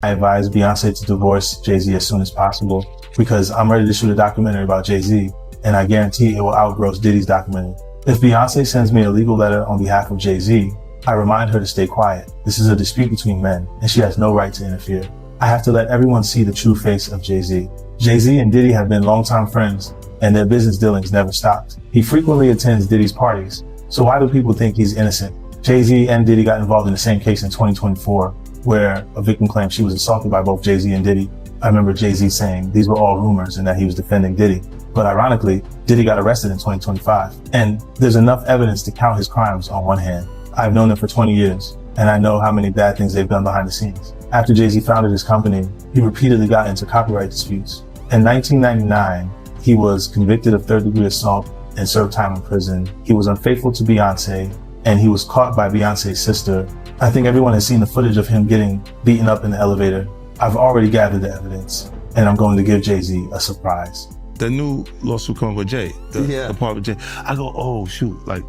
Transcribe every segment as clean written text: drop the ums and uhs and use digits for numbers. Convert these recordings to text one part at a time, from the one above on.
I advise Beyoncé to divorce Jay-Z as soon as possible because I'm ready to shoot a documentary about Jay-Z, and I guarantee it will outgross Diddy's documentary. If Beyoncé sends me a legal letter on behalf of Jay-Z, I remind her to stay quiet. This is a dispute between men, and she has no right to interfere. I have to let everyone see the true face of Jay-Z. Jay-Z and Diddy have been longtime friends, and their business dealings never stopped. He frequently attends Diddy's parties, so why do people think he's innocent? Jay-Z and Diddy got involved in the same case in 2024, where a victim claimed she was assaulted by both Jay-Z and Diddy. I remember Jay-Z saying these were all rumors and that he was defending Diddy. But ironically, Diddy got arrested in 2025. And there's enough evidence to count his crimes on one hand. I've known them for 20 years, and I know how many bad things they've done behind the scenes. After Jay-Z founded his company, he repeatedly got into copyright disputes. In 1999, he was convicted of third-degree assault and served time in prison. He was unfaithful to Beyoncé, and he was caught by Beyoncé's sister. I think everyone has seen the footage of him getting beaten up in the elevator. I've already gathered the evidence, and I'm going to give Jay-Z a surprise. The new lawsuit coming with Jay, the part with Jay. I go, oh shoot, like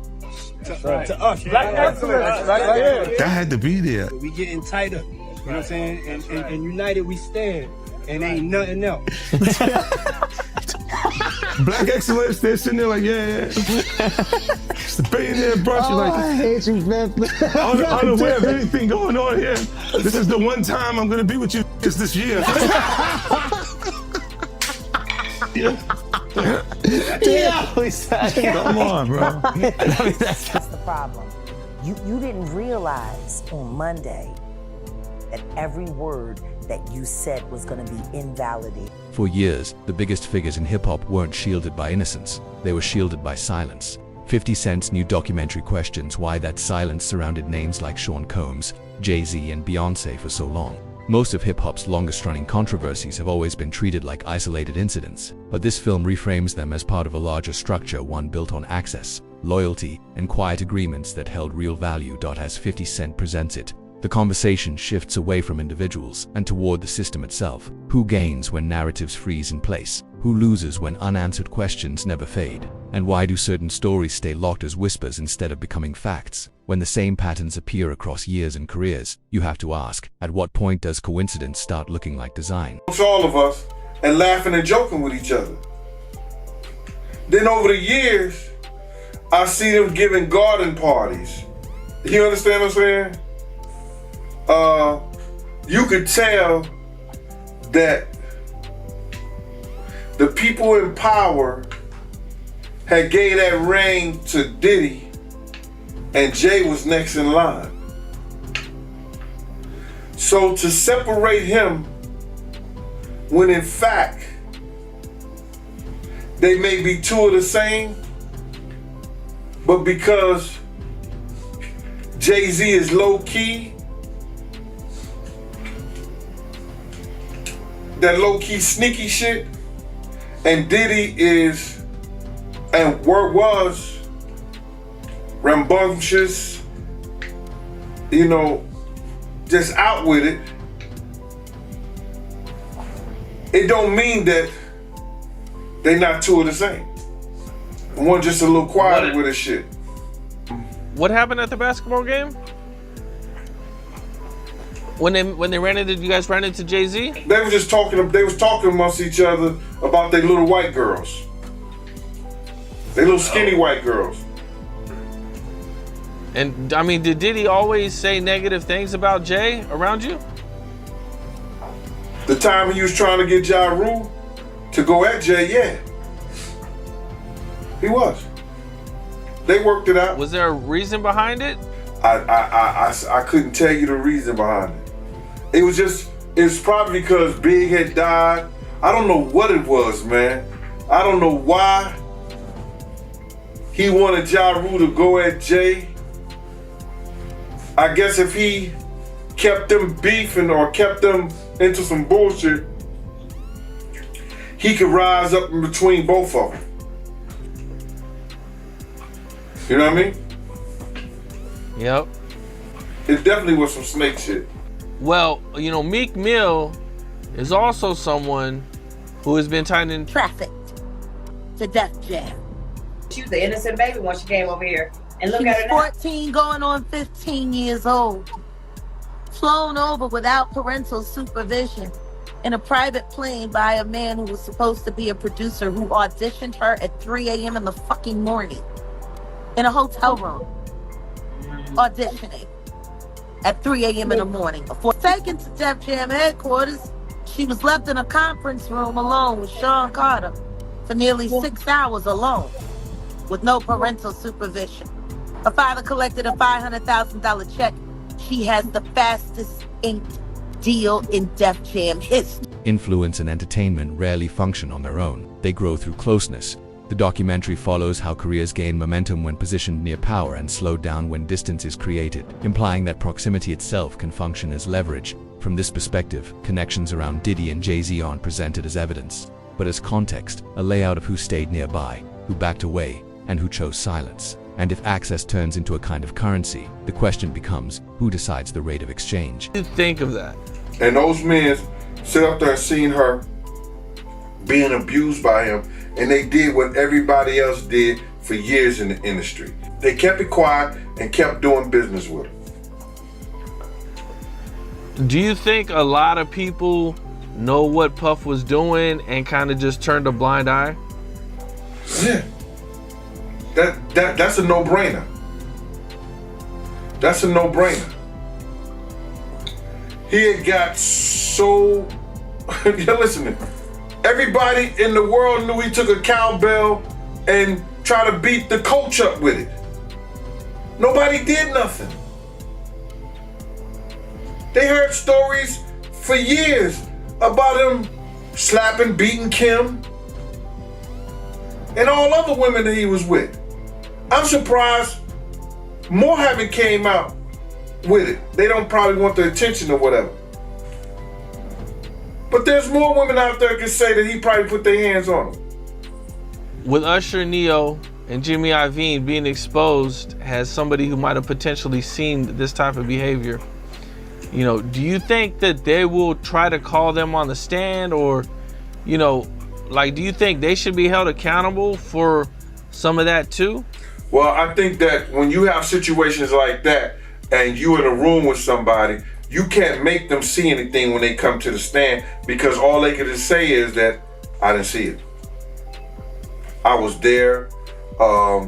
to us, Black excellence, that had to be there. We getting tighter, you know what I'm saying? And united we stand, and ain't nothing else. Black excellence, they're sitting there like, yeah. It's the billionaire brunch. Like, I hate you, man. Unaware of anything going on here. This is the one time I'm gonna be with you just this year. Come on, bro. That's the problem. You didn't realize on Monday that every word that you said was going to be invalidated. For years, the biggest figures in hip-hop weren't shielded by innocence. They were shielded by silence. 50 Cent's new documentary questions why that silence surrounded names like Sean Combs, Jay-Z, and Beyoncé for so long. Most of hip-hop's longest-running controversies have always been treated like isolated incidents, but this film reframes them as part of a larger structure, one built on access, loyalty, and quiet agreements that held real value. As 50 Cent presents it, the conversation shifts away from individuals and toward the system itself. Who gains when narratives freeze in place? Who loses when unanswered questions never fade? And why do certain stories stay locked as whispers instead of becoming facts? When the same patterns appear across years and careers, you have to ask, at what point does coincidence start looking like design? It's all of us and laughing and joking with each other. Then over the years, I see them giving garden parties. You understand what I'm saying? You could tell that the people in power had gave that ring to Diddy, and Jay was next in line. So to separate him, when in fact they may be two of the same, but because Jay-Z is low-key, that low-key sneaky shit, and Diddy is, and was rambunctious, you know, just out with it. It don't mean that they not two of the same. One just a little quieter with his shit. What happened at the basketball game? When they ran into, you guys ran into Jay-Z? They were just talking. They was talking amongst each other about their little white girls. They little skinny white girls. And I mean, did Diddy always say negative things about Jay around you? The time he was trying to get Ja Rule to go at Jay, yeah, he was. They worked it out. Was there a reason behind it? I couldn't tell you the reason behind it. It's probably because Big had died. I don't know what it was, man. I don't know why he wanted Ja Rule to go at Jay. I guess if he kept them beefing or kept them into some bullshit, he could rise up in between both of them. You know what I mean? Yep. It definitely was some snake shit. Well, you know, Meek Mill is also someone who has been tied in trafficked to Def Jam. She was an innocent baby when she came over here. And look She at was her now. 14 going on 15 years old. flown over without parental supervision in a private plane by a man who was supposed to be a producer who auditioned her at 3 a.m. in the fucking morning in a hotel room, auditioning at 3 a.m. in the morning. Before taken to Def Jam headquarters, she was left in a conference room alone with Sean Carter for nearly 6 hours alone with no parental supervision. Her father collected a $500,000 check. She has the fastest inked deal in Def Jam history. Influence and entertainment rarely function on their own. They grow through closeness. The documentary follows how careers gain momentum when positioned near power and slow down when distance is created, implying that proximity itself can function as leverage. From this perspective, connections around Diddy and Jay-Z aren't presented as evidence, but as context, a layout of who stayed nearby, who backed away, and who chose silence. And if access turns into a kind of currency, the question becomes, who decides the rate of exchange? What do you think of that? And those men sit up there and seen her being abused by him, and they did what everybody else did for years in the industry. They kept it quiet and kept doing business with her. Do you think a lot of people know what Puff was doing and kind of just turned a blind eye? Yeah. That's a no-brainer. That's a no-brainer. He had got so... You're listening. Everybody in the world knew he took a cowbell and tried to beat the coach up with it. Nobody did nothing. They heard stories for years about him slapping, beating Kim and all other women that he was with. I'm surprised more haven't came out with it. They don't probably want the attention or whatever. But there's more women out there can say that he probably put their hands on them. With Usher, Neo, and Jimmy Iovine being exposed as somebody who might have potentially seen this type of behavior, you know, do you think that they will try to call them on the stand, or, you know, like, do you think they should be held accountable for some of that too? Well, I think that when you have situations like that and you in a room with somebody, you can't make them see anything when they come to the stand, because all they can just say is that I didn't see it. I was there. I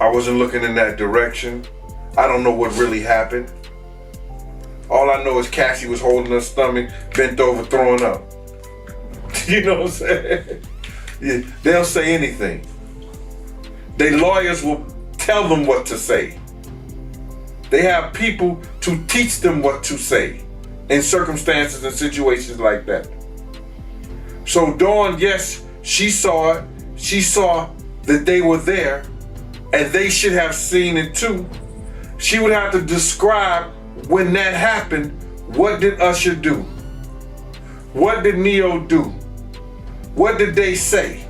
wasn't looking in that direction. I don't know what really happened. All I know is Cassie was holding her stomach, bent over, throwing up. You know what I'm saying? Yeah, they'll say anything. Their lawyers will tell them what to say. They have people to teach them what to say in circumstances and situations like that. So Dawn, yes, she saw it. She saw that they were there, and they should have seen it too. She would have to describe when that happened. What did Usher do? What did Neo do? What did they say?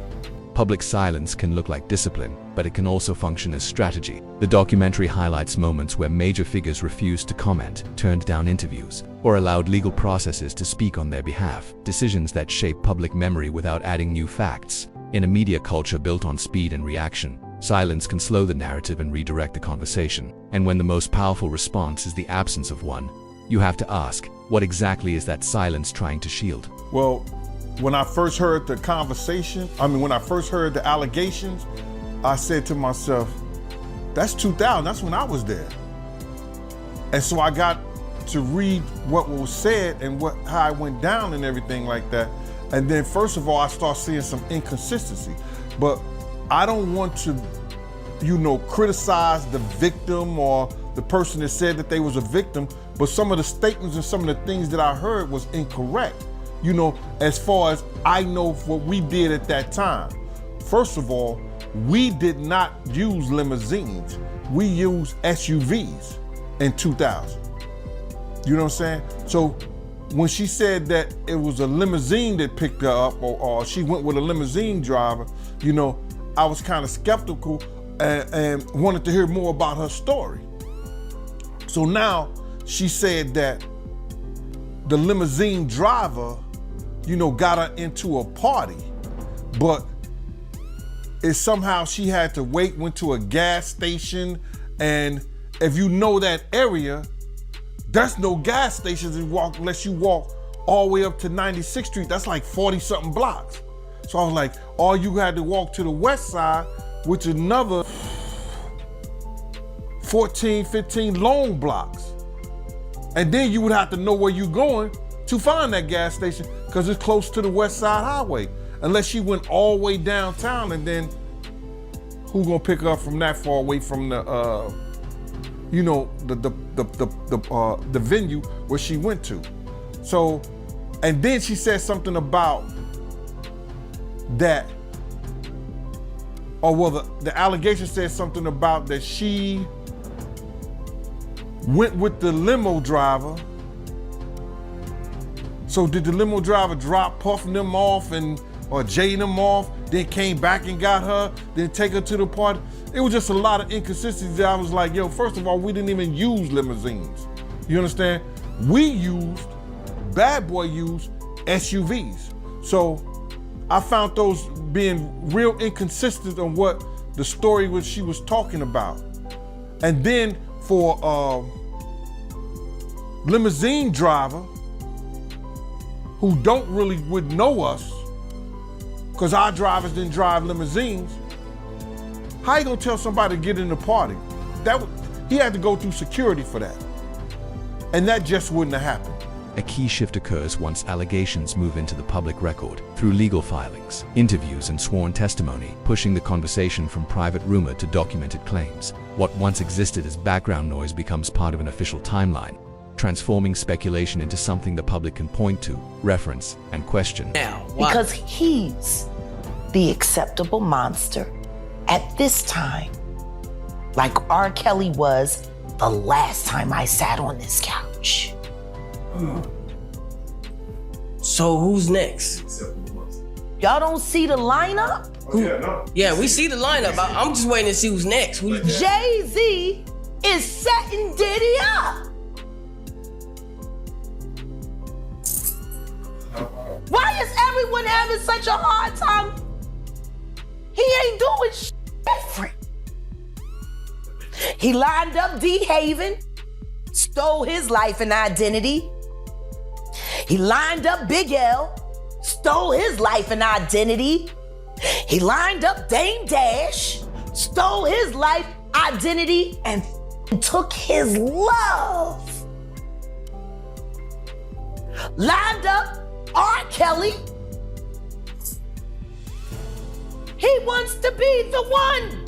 Public silence can look like discipline, but it can also function as strategy. The documentary highlights moments where major figures refused to comment, turned down interviews, or allowed legal processes to speak on their behalf, decisions that shape public memory without adding new facts. In a media culture built on speed and reaction, silence can slow the narrative and redirect the conversation. And when the most powerful response is the absence of one, you have to ask, what exactly is that silence trying to shield? Well, when I first heard the conversation, when I first heard the allegations, I said to myself, that's 2000, that's when I was there. And so I got to read what was said and how it went down and everything like that. And then first of all, I start seeing some inconsistency. But I don't want to, criticize the victim or the person that said that they was a victim, but some of the statements and some of the things that I heard was incorrect. As far as I know what we did at that time. First of all, we did not use limousines. We used SUVs in 2000. You know what I'm saying? So when she said that it was a limousine that picked her up, or she went with a limousine driver, I was kind of skeptical and wanted to hear more about her story. So now she said that the limousine driver, got her into a party, but it's somehow she had to went to a gas station, and if you know that area, That's no gas stations unless you walk all the way up to 96th Street. That's like 40 something blocks. So I was like, all you had to walk to the west side, which is another 14, 15 long blocks. And then you would have to know where you're going to find that gas station because it's close to the West Side Highway. Unless she went all the way downtown, and then who gonna pick her up from that far away from the, the venue where she went to. So, and then she said something about that, or well, the allegation said something about that she went with the limo driver. So did the limo driver drop Puff and them off or Jay them off, then came back and got her, then take her to the party? It was just a lot of inconsistencies that I was like, yo, first of all, we didn't even use limousines. You understand? Bad Boy used SUVs. So I found those being real inconsistent on what the story was she was talking about. And then for limousine driver who would know us, because our drivers didn't drive limousines, how you gonna tell somebody to get in the party? He had to go through security for that. And that just wouldn't have happened. A key shift occurs once allegations move into the public record through legal filings, interviews, and sworn testimony, pushing the conversation from private rumor to documented claims. What once existed as background noise becomes part of an official timeline, transforming speculation into something the public can point to, reference, and question. Because he's the acceptable monster at this time, like R. Kelly was the last time I sat on this couch. So who's next? Y'all don't see the lineup? Yeah, we see the lineup. I'm just waiting to see who's next. Jay-Z is setting Diddy up. Why is everyone having such a hard time? He ain't doing shit different. He lined up D. Haven, stole his life and identity. He lined up Big L, stole his life and identity. He lined up Dame Dash, stole his life, identity, and took his love. Lined up R. Kelly. He wants to be the one.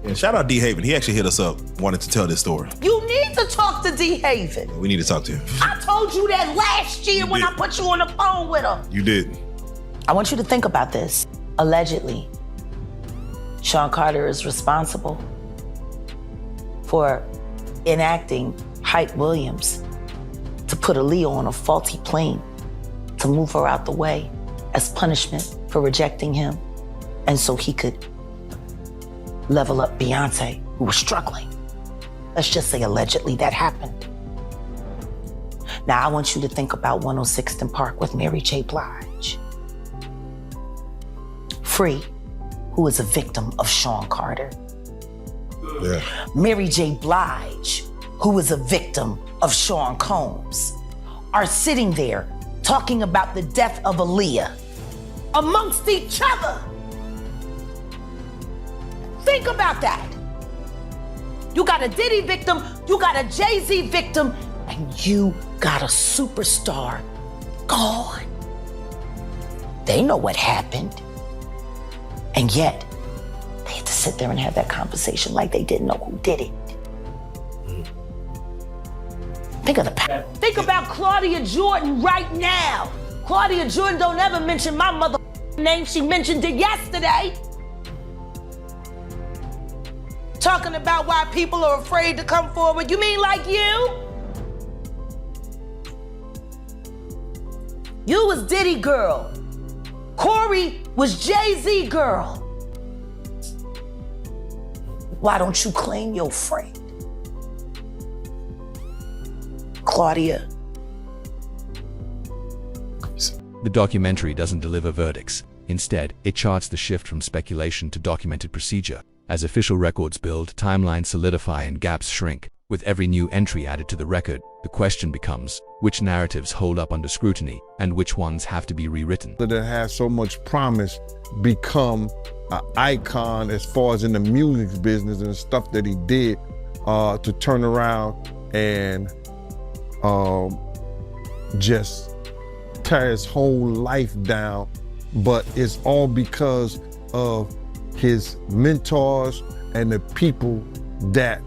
Yeah, shout out D. Haven. He actually hit us up, wanted to tell this story. You need to talk to D. Haven. We need to talk to him. I told you that last year when I put you on the phone with him. You did. I want you to think about this. Allegedly, Sean Carter is responsible for enacting Hype Williams to put Aaliyah on a faulty plane to move her out the way as punishment for rejecting him, and so he could level up Beyoncé, who was struggling. Let's just say allegedly that happened. Now I want you to think about 106th and Park with Mary J. Blige. Free, who is a victim of Sean Carter. Yeah. Mary J. Blige, who is a victim of Sean Combs, are sitting there talking about the death of Aaliyah amongst each other. Think about that. You got a Diddy victim, you got a Jay-Z victim, and you got a superstar gone. They know what happened. And yet, they had to sit there and have that conversation like they didn't know who did it. Think of the past. Think about Claudia Jordan right now. Claudia Jordan don't ever mention my mother name. She mentioned it yesterday. Talking about why people are afraid to come forward. You mean like you? You was Diddy girl. Corey was Jay-Z girl. Why don't you claim your friend? Claudia. The documentary doesn't deliver verdicts. Instead, it charts the shift from speculation to documented procedure. As official records build, timelines solidify, and gaps shrink, With every new entry added to the record, the question becomes, which narratives hold up under scrutiny and which ones have to be rewritten? That has so much promise become an icon as far as in the music business and the stuff that he did to turn around and just tear his whole life down. But it's all because of his mentors and the people that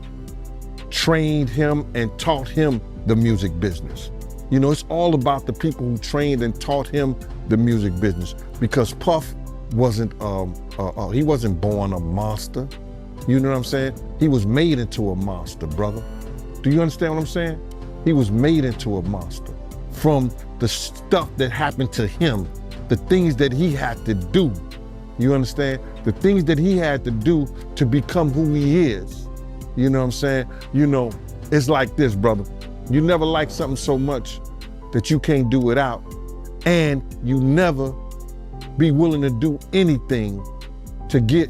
trained him and taught him the music business. You know, it's all about the people who trained and taught him the music business, because Puff wasn't, he wasn't born a monster. You know what I'm saying? He was made into a monster, brother. Do you understand what I'm saying? He was made into a monster from the stuff that happened to him, the things that he had to do. You understand? The things that he had to do to become who he is. You know what I'm saying? You know, it's like this, brother. You never like something so much that you can't do without, and you never be willing to do anything to get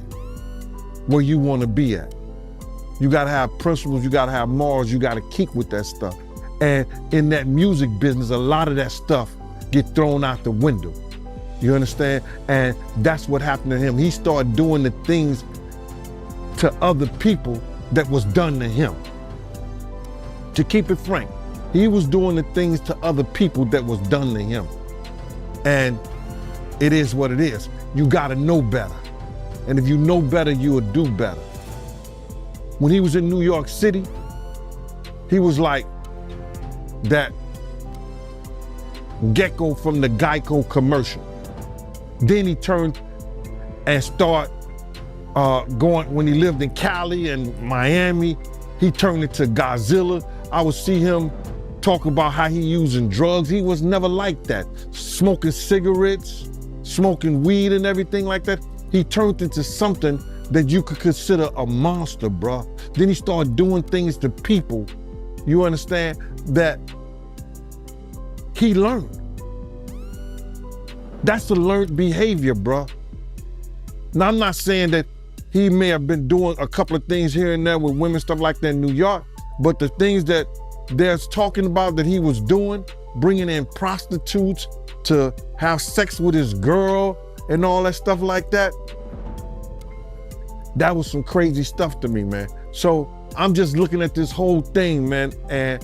where you want to be at. You gotta have principles, you gotta have morals, you gotta keep with that stuff. And in that music business, a lot of that stuff get thrown out the window. You understand? And that's what happened to him. He started doing the things to other people that was done to him. To keep it frank, he was doing the things to other people that was done to him. And it is what it is. You gotta know better. And if you know better, you will do better. When he was in New York City, he was like that gecko from the Geico commercial. Then he turned and started going, when he lived in Cali and Miami, he turned into Godzilla. I would see him talk about how he using drugs. He was never like that. Smoking cigarettes, smoking weed and everything like that. He turned into something that you could consider a monster, bruh. Then he started doing things to people, you understand, that he learned. That's a learned behavior, bruh. Now, I'm not saying that he may have been doing a couple of things here and there with women, stuff like that in New York, but the things that they're talking about that he was doing, bringing in prostitutes to have sex with his girl and all that stuff like that, that was some crazy stuff to me, man. So I'm just looking at this whole thing, man, and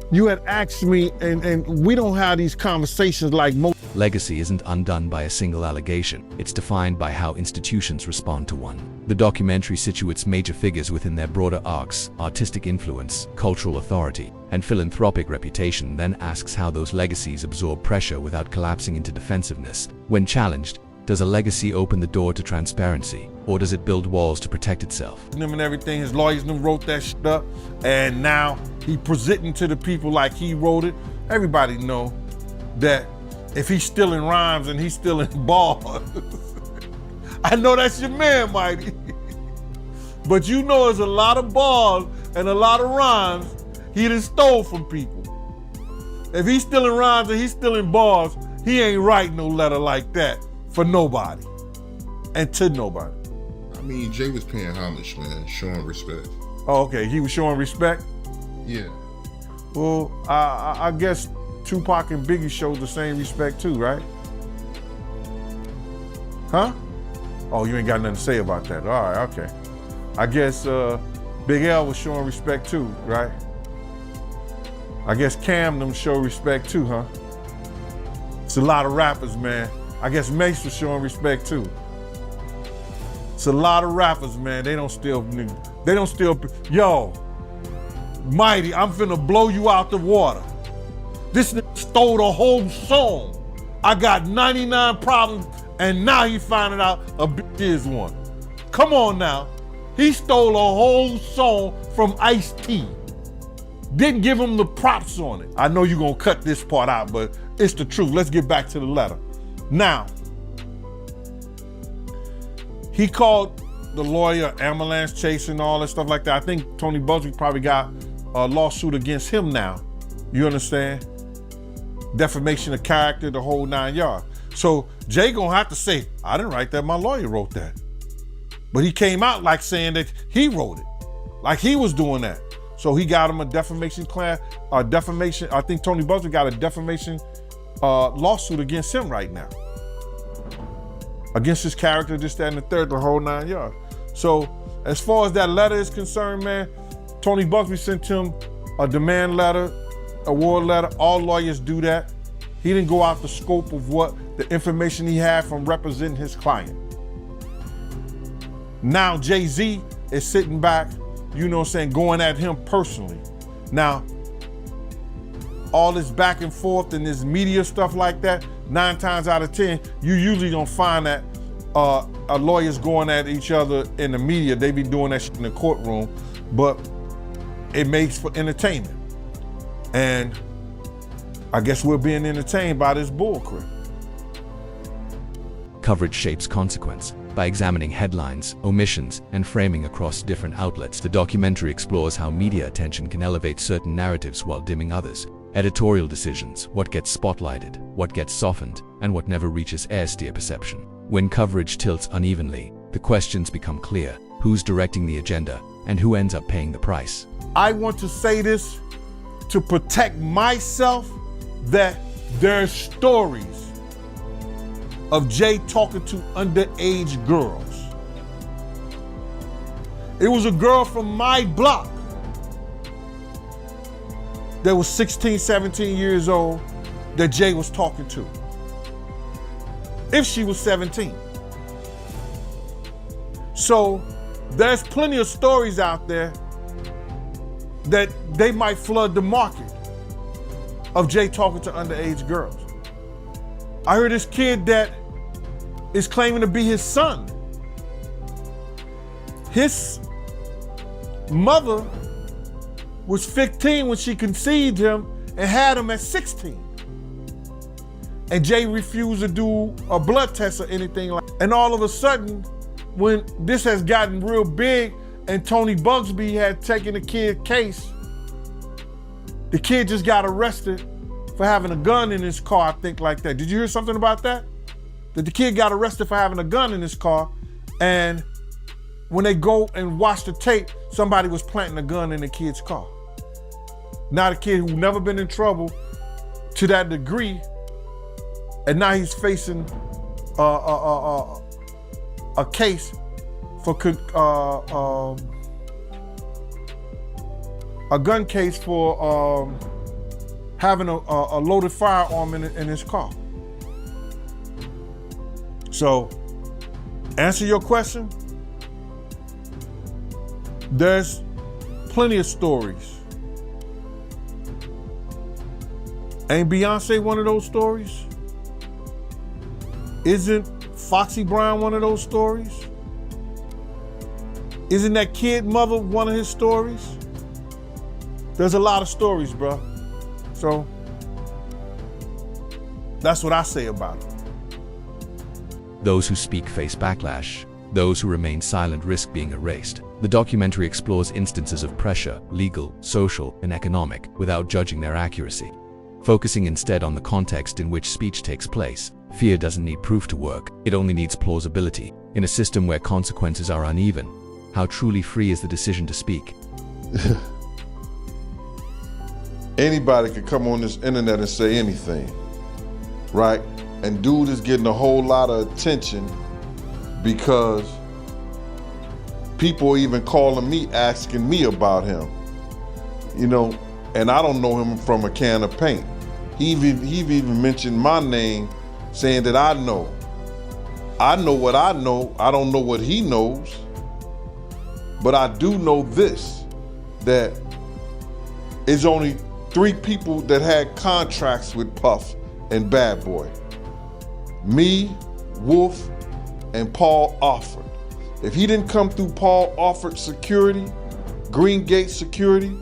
you had asked me, and we don't have these conversations like most. Legacy isn't undone by a single allegation. It's defined by how institutions respond to one. The documentary situates major figures within their broader arcs, artistic influence, cultural authority, and philanthropic reputation, then asks how those legacies absorb pressure without collapsing into defensiveness. When challenged, does a legacy open the door to transparency, or does it build walls to protect itself? Him and everything, his lawyers wrote that shit up, and now he presenting to the people like he wrote it. Everybody know that if he's stealing rhymes and he's stealing bars, I know that's your man, Mighty. But you know there's a lot of bars and a lot of rhymes he done stole from people. If he's stealing rhymes and he's stealing bars, he ain't writing no letter like that for nobody and to nobody. I mean, Jay was paying homage, man, showing respect. Oh, okay, he was showing respect? Yeah. Well, I guess Tupac and Biggie showed the same respect too, right? Huh? Oh, you ain't got nothing to say about that. All right, okay. I guess Big L was showing respect too, right? I guess Cam them show respect too, huh? It's a lot of rappers, man. I guess Mace was showing respect too. It's a lot of rappers, man. They don't steal. Yo, Mighty, I'm finna blow you out the water. This nigga stole the whole song. I got 99 problems, and now he finding out a bitch is one. Come on now. He stole a whole song from Ice-T. Didn't give him the props on it. I know you're gonna cut this part out, but it's the truth. Let's get back to the letter. Now, he called the lawyer ambulance chase and all that stuff like that. I think Tony Busby probably got a lawsuit against him now. You understand? Defamation of character, the whole 9 yards. So Jay gonna have to say, I didn't write that, my lawyer wrote that. But he came out like saying that he wrote it. Like he was doing that. So he got him a defamation claim, defamation. I think Tony Buzzard got a defamation lawsuit against him right now. Against his character, this, that, and the third, the whole 9 yards. So as far as that letter is concerned, man, Tony Bugsby sent him a demand letter, award letter. All lawyers do that. He didn't go out the scope of what the information he had from representing his client. Now Jay-Z is sitting back, you know what I'm saying, going at him personally. Now, all this back and forth and this media stuff like that, 9 times out of 10, you usually don't find that lawyers going at each other in the media. They be doing that shit in the courtroom, but it makes for entertainment. And I guess we're being entertained by this bullcrap. Coverage shapes consequence. By examining headlines, omissions, and framing across different outlets, the documentary explores how media attention can elevate certain narratives while dimming others. Editorial decisions, what gets spotlighted, what gets softened, and what never reaches airsteer perception. When coverage tilts unevenly, the questions become clear. Who's directing the agenda, and who ends up paying the price? I want to say this to protect myself, that there's stories of Jay talking to underage girls. It was a girl from my block that was 16, 17 years old that Jay was talking to. If she was 17. So there's plenty of stories out there that they might flood the market of Jay talking to underage girls. I heard this kid that is claiming to be his son. His mother was 15 when she conceived him and had him at 16. And Jay refused to do a blood test or anything like that. And all of a sudden, when this has gotten real big and Tony Bugsby had taken the kid's case, the kid just got arrested for having a gun in his car, I think, like that. Did you hear something about that? That the kid got arrested for having a gun in his car, and when they go and watch the tape, somebody was planting a gun in the kid's car. Now the kid who never been in trouble to that degree, and now he's facing a case for a gun case for having a loaded firearm in his car. So, answer your question, there's plenty of stories. Ain't Beyoncé one of those stories? Isn't Foxy Brown one of those stories? Isn't that kid mother one of his stories? There's a lot of stories, bro. So, that's what I say about it. Those who speak face backlash. Those who remain silent risk being erased. The documentary explores instances of pressure, legal, social, and economic, without judging their accuracy. Focusing instead on the context in which speech takes place. Fear doesn't need proof to work, it only needs plausibility. In a system where consequences are uneven, how truly free is the decision to speak? Anybody could come on this internet and say anything, right? And dude is getting a whole lot of attention because people are even calling me, asking me about him, you know, and I don't know him from a can of paint. He even mentioned my name, saying that I know. I know what I know. I don't know what he knows. But I do know this, that it's only 3 people that had contracts with Puff and Bad Boy. Me, Wolf, and Paul Alford. If he didn't come through Paul Alford Security, Green Gate Security,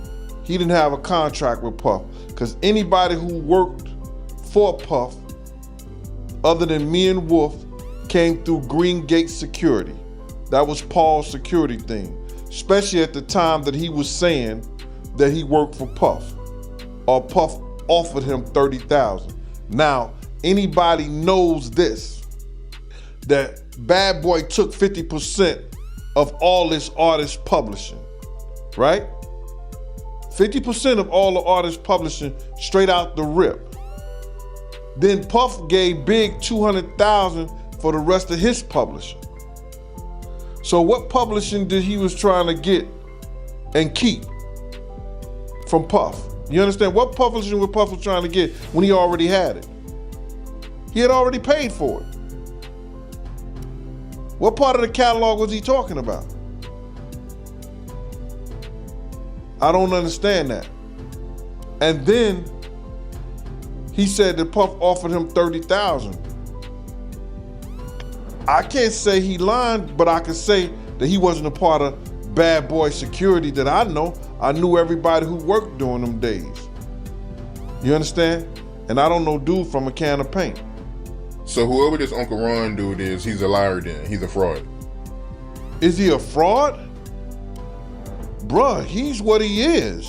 he didn't have a contract with Puff. Because anybody who worked for Puff, other than me and Wolf, came through Green Gate Security. That was Paul's security thing. Especially at the time that he was saying that he worked for Puff. Or Puff offered him $30,000. Now, anybody knows this, that Bad Boy took 50% of all this artist publishing. right? 50% of all the artists publishing straight out the rip. Then Puff gave Big $200,000 for the rest of his publishing. So what publishing did he was trying to get and keep from Puff? You understand? What publishing was Puff was trying to get when he already had it? He had already paid for it. What part of the catalog was he talking about? I don't understand that. And then he said that Puff offered him $30,000. I can't say he lied, but I can say that he wasn't a part of bad boy security that I know. I knew everybody who worked during them days. You understand? And I don't know dude from a can of paint. So whoever this Uncle Ron dude is, he's a liar then. He's a fraud. Is he a fraud? Bruh, he's what he is.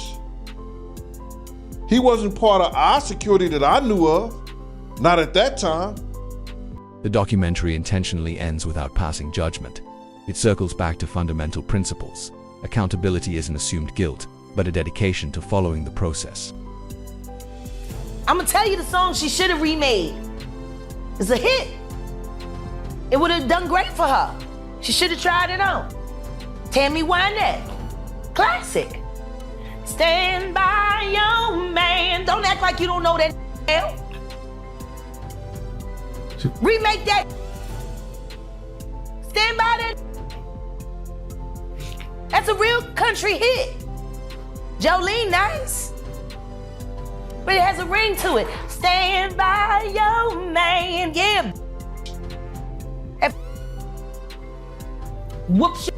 He wasn't part of our security that I knew of. Not at that time. The documentary intentionally ends without passing judgment. It circles back to fundamental principles. Accountability isn't assumed guilt, but a dedication to following the process. I'm gonna tell you the song she should have remade. It's a hit. It would have done great for her. She should have tried it on. Tammy Wynette. Classic. Stand by your man. Don't act like you don't know that hell. Remake that. Stand by that. That's a real country hit. Jolene, nice. But it has a ring to it. Stand by your man. Yeah. Whoops.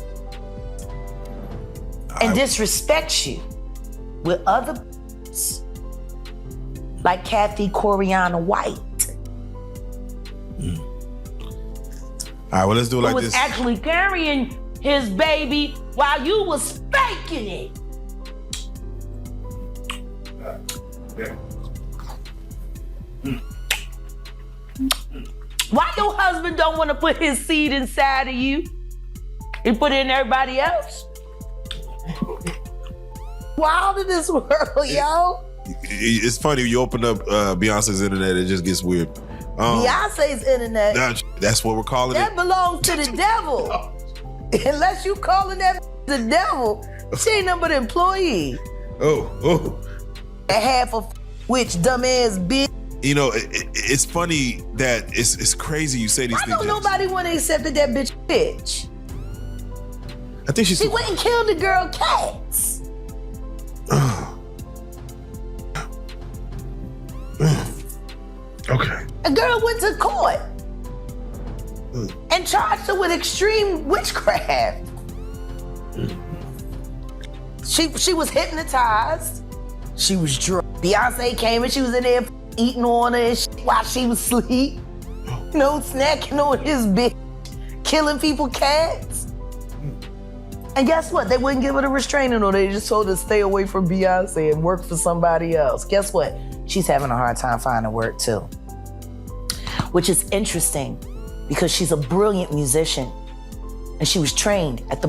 And disrespects you with other like Kathy Coriana White. All right, well, let's do it like who was this. actually carrying his baby while you was spanking it. Why your husband don't want to put his seed inside of you? He put it in everybody else? Wild in this world, yo. It's funny, you open up Beyonce's internet, it just gets weird. Beyonce's internet. That's what we're calling that it. That belongs to the devil. Unless you calling that the devil, she ain't nothing but an employee. Oh. And half of which dumbass bitch. You know, it's funny that it's crazy you say these things. Why don't nobody want to accept that bitch? I think she went and killed the girl cats. Okay. A girl went to court and charged her with extreme witchcraft. She was hypnotized. She was drunk. Beyonce came and she was in there eating on her and shit while she was asleep. You know, snacking on his bitch, killing people cats. And guess what? They wouldn't give her the restraining order. They just told her to stay away from Beyonce and work for somebody else. Guess what? She's having a hard time finding work too. Which is interesting because she's a brilliant musician and she was trained at the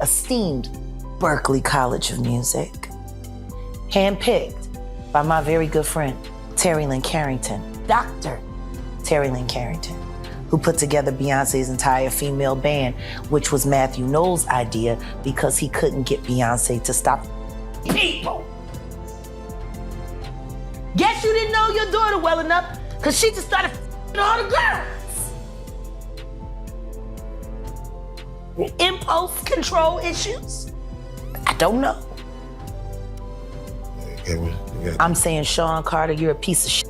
esteemed Berklee College of Music. Handpicked by my very good friend, Terry Lynn Carrington, Dr. Terry Lynn Carrington, who put together Beyonce's entire female band, which was Matthew Knowles' idea because he couldn't get Beyonce to stop people. Guess you didn't know your daughter well enough because she just started all the girls. Impulse control issues? I don't know. I'm saying, Sean Carter, you're a piece of shit.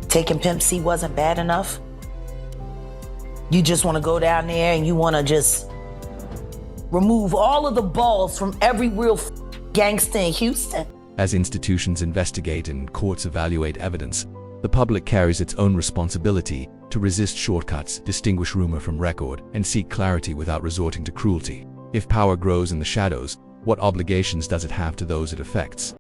Taking Pimp C wasn't bad enough. You just want to go down there and you want to just remove all of the balls from every real gangster in Houston. As institutions investigate and courts evaluate evidence, the public carries its own responsibility to resist shortcuts, distinguish rumor from record, and seek clarity without resorting to cruelty. If power grows in the shadows, what obligations does it have to those it affects?